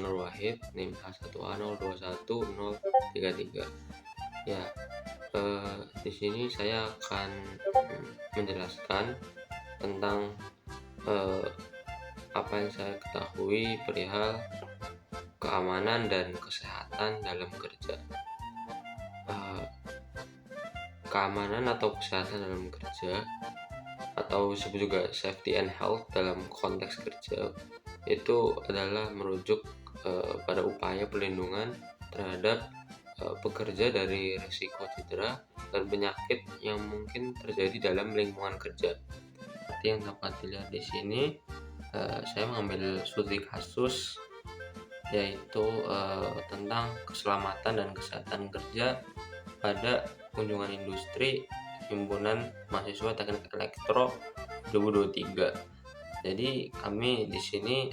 Nur Wahid, NIM H1A021033. Ya, di sini saya akan menjelaskan tentang apa yang saya ketahui perihal keamanan dan kesehatan dalam kerja. Keamanan atau kesehatan dalam kerja, atau disebut juga safety and health dalam konteks kerja, itu adalah merujuk pada upaya perlindungan terhadap pekerja dari risiko cedera dan penyakit yang mungkin terjadi dalam lingkungan kerja. Seperti yang dapat dilihat di sini, saya mengambil studi kasus yaitu tentang keselamatan dan kesehatan kerja pada kunjungan industri Himpunan Mahasiswa Teknik Elektro 2023. Jadi kami di sini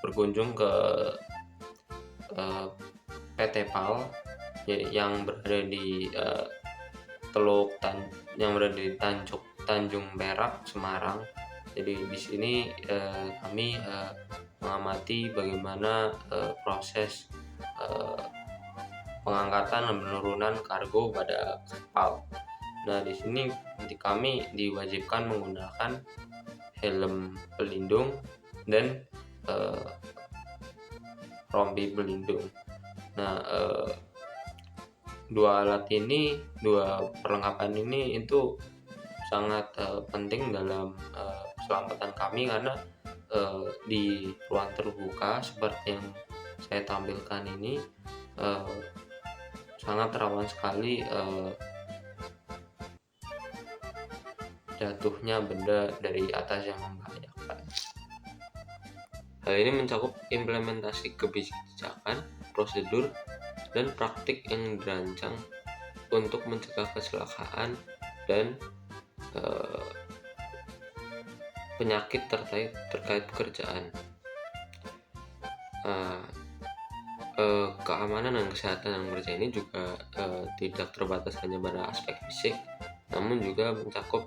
berkunjung ke PT PAL yang berada di yang berada di Tanjung Perak, Semarang. Jadi di sini kami mengamati bagaimana proses pengangkatan dan penurunan kargo pada kapal. Nah, di sini kami diwajibkan menggunakan helm pelindung dan rompi pelindung. Nah, dua perlengkapan ini itu sangat penting dalam keselamatan kami, karena di ruang terbuka seperti yang saya tampilkan ini sangat rawan sekali jatuhnya benda dari atas yang membahayakan. Hal ini mencakup implementasi kebijakan, prosedur, dan praktik yang dirancang untuk mencegah kecelakaan dan penyakit terkait pekerjaan. Keamanan dan kesehatan dalam kerja ini juga tidak terbatas hanya pada aspek fisik, namun juga mencakup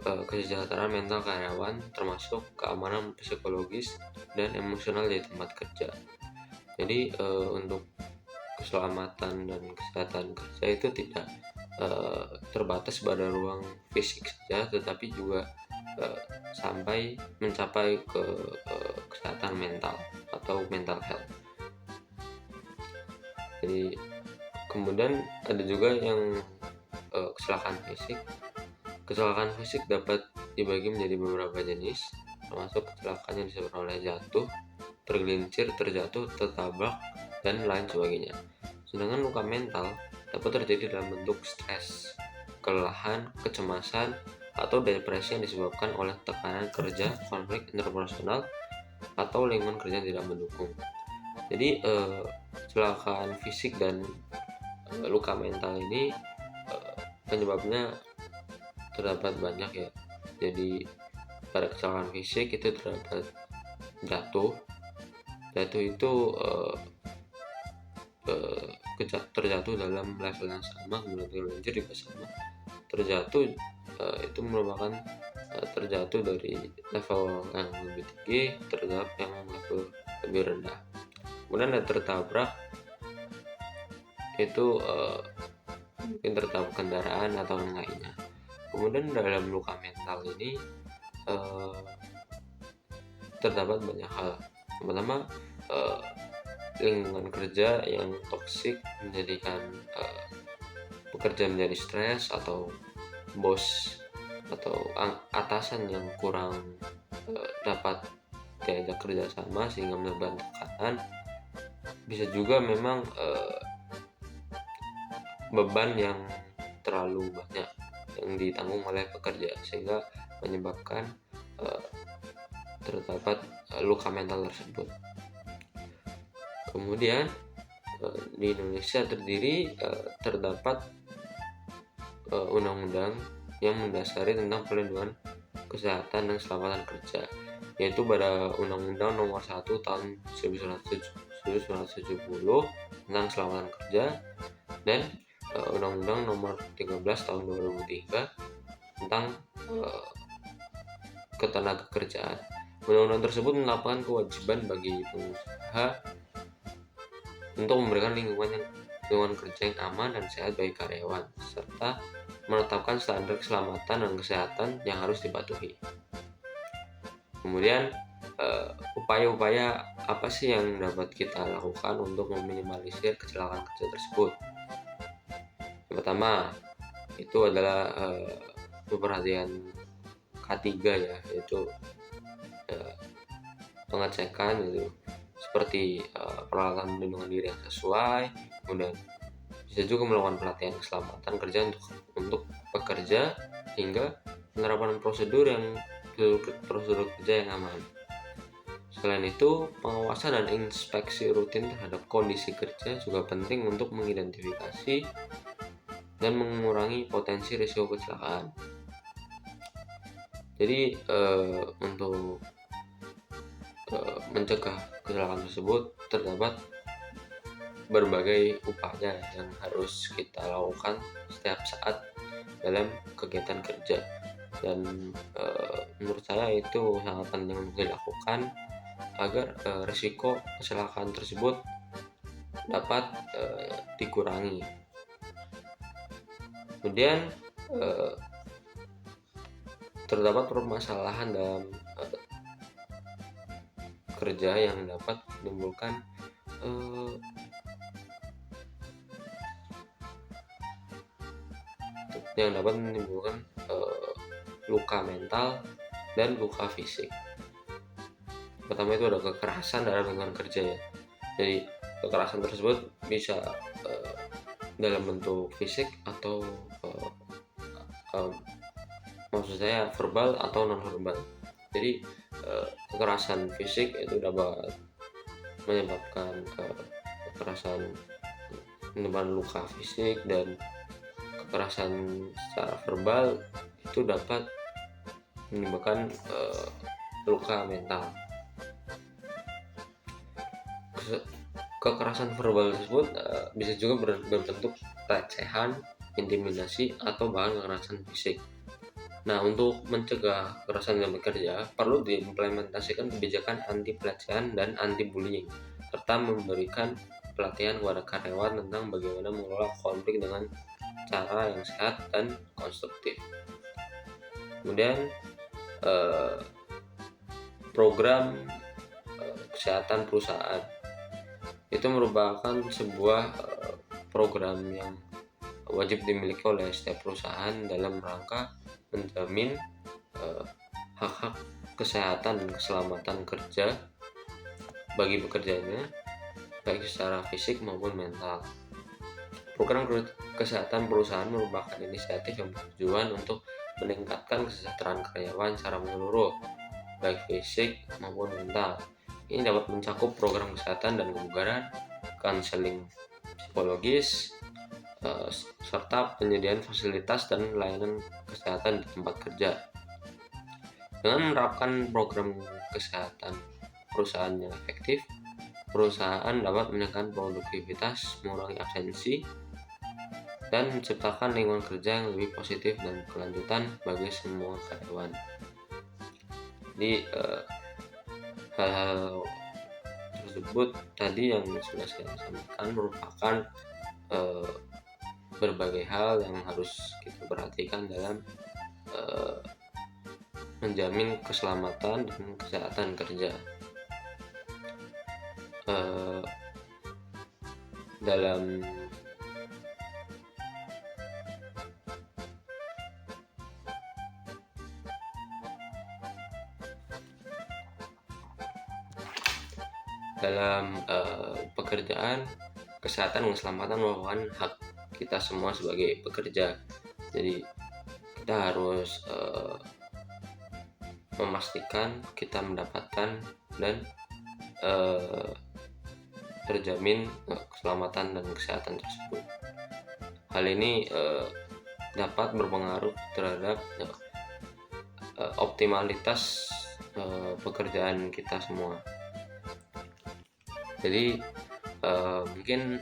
kesejahteraan mental karyawan, termasuk keamanan psikologis dan emosional di tempat kerja. Jadi untuk keselamatan dan kesehatan kerja itu tidak terbatas pada ruang fisik saja, tetapi juga sampai mencapai ke kesehatan mental atau mental health. Jadi kemudian ada juga yang kecelakaan fisik. Kecelakaan fisik dapat dibagi menjadi beberapa jenis, termasuk kecelakaan yang disebabkan oleh jatuh, tergelincir, terjatuh, tertabrak, dan lain sebagainya. Sedangkan luka mental dapat terjadi dalam bentuk stres, kelelahan, kecemasan, atau depresi yang disebabkan oleh tekanan kerja, konflik interpersonal, atau lingkungan kerja yang tidak mendukung. Jadi kecelakaan fisik dan luka mental ini penyebabnya terdapat banyak ya. Jadi pada kecelakaan fisik itu terdapat jatuh itu terjatuh dalam level yang sama, kemudian tergelincir juga sama. Terjatuh itu merupakan terjatuh dari level yang lebih tinggi terhadap yang level lebih rendah. Kemudian ada tertabrak, itu mungkin tertabrak kendaraan atau yang lainnya. Kemudian dalam luka mental ini terdapat banyak hal. Pertama, lingkungan kerja yang toksik menjadikan pekerja menjadi stres, atau bos atau atasan yang kurang dapat diajak kerja sama sehingga menyebabkan tekanan. Bisa juga memang beban yang terlalu banyak yang ditanggung oleh pekerja sehingga menyebabkan terdapat luka mental tersebut. Kemudian di Indonesia terdapat undang-undang yang mendasari tentang perlindungan kesehatan dan keselamatan kerja, yaitu pada Undang-Undang Nomor 1 Tahun 1970 tentang keselamatan kerja dan Undang-Undang Nomor 13 Tahun 2003 tentang ketenagakerjaan. Undang-undang tersebut menetapkan kewajiban bagi pengusaha untuk memberikan lingkungan kerja yang aman dan sehat bagi karyawan, serta menetapkan standar keselamatan dan kesehatan yang harus dipatuhi. Kemudian upaya-upaya apa sih yang dapat kita lakukan untuk meminimalisir kecelakaan kerja tersebut? Yang pertama itu adalah perhatian K3 ya, yaitu pengecekan itu seperti peralatan pelindungan diri yang sesuai, kemudian bisa juga melakukan pelatihan keselamatan kerja untuk pekerja hingga penerapan prosedur kerja yang aman. Selain itu, pengawasan dan inspeksi rutin terhadap kondisi kerja juga penting untuk mengidentifikasi dan mengurangi potensi risiko kecelakaan. Jadi untuk mencegah kecelakaan tersebut terdapat berbagai upaya yang harus kita lakukan setiap saat dalam kegiatan kerja, dan menurut saya itu sangat penting untuk dilakukan agar risiko kecelakaan tersebut dapat dikurangi. Kemudian terdapat permasalahan dalam kerja yang dapat menimbulkan luka mental dan luka fisik. Pertama itu ada kekerasan dalam lingkungan kerja ya. Jadi kekerasan tersebut bisa dalam bentuk fisik atau maksud saya verbal atau non verbal. Jadi kekerasan fisik itu dapat menyebabkan menyebabkan luka fisik, dan kekerasan secara verbal itu dapat menyebabkan luka mental. Kekerasan verbal tersebut bisa juga berbentuk pelecehan, intimidasi, atau bahkan kekerasan fisik. Nah, untuk mencegah kekerasan dalam bekerja, perlu diimplementasikan kebijakan anti pelecehan dan anti bullying, serta memberikan pelatihan kepada karyawan tentang bagaimana mengelola konflik dengan cara yang sehat dan konstruktif. Kemudian program kesehatan perusahaan itu merupakan sebuah program yang wajib dimiliki oleh setiap perusahaan dalam rangka menjamin hak-hak kesehatan dan keselamatan kerja bagi pekerjanya, baik secara fisik maupun mental. Program kesehatan perusahaan merupakan inisiatif yang bertujuan untuk meningkatkan kesejahteraan karyawan secara menyeluruh, baik fisik maupun mental. Ini dapat mencakup program kesehatan dan kebugaran, konseling psikologis, serta penyediaan fasilitas dan layanan kesehatan di tempat kerja. Dengan menerapkan program kesehatan perusahaan yang efektif, perusahaan dapat menekan produktivitas, mengurangi absensi, dan menciptakan lingkungan kerja yang lebih positif dan berkelanjutan bagi semua karyawan. Jadi hal-hal tersebut tadi yang sudah saya sampaikan merupakan berbagai hal yang harus kita perhatikan dalam menjamin keselamatan dan kesehatan kerja. Dalam pekerjaan, kesehatan dan keselamatan merupakan hak kita semua sebagai pekerja. Jadi kita harus memastikan kita mendapatkan dan terjamin keselamatan dan kesehatan tersebut. Hal ini dapat berpengaruh terhadap optimalitas pekerjaan kita semua. Jadi mungkin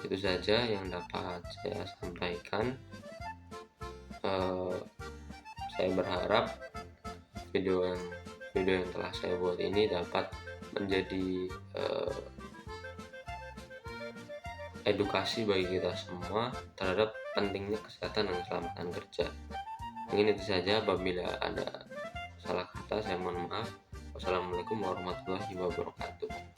itu saja yang dapat saya sampaikan. Saya berharap video yang video yang telah saya buat ini dapat menjadi edukasi bagi kita semua terhadap pentingnya kesehatan dan keselamatan kerja. Mungkin itu saja, apabila ada salah kata saya mohon maaf. Wassalamualaikum warahmatullahi wabarakatuh.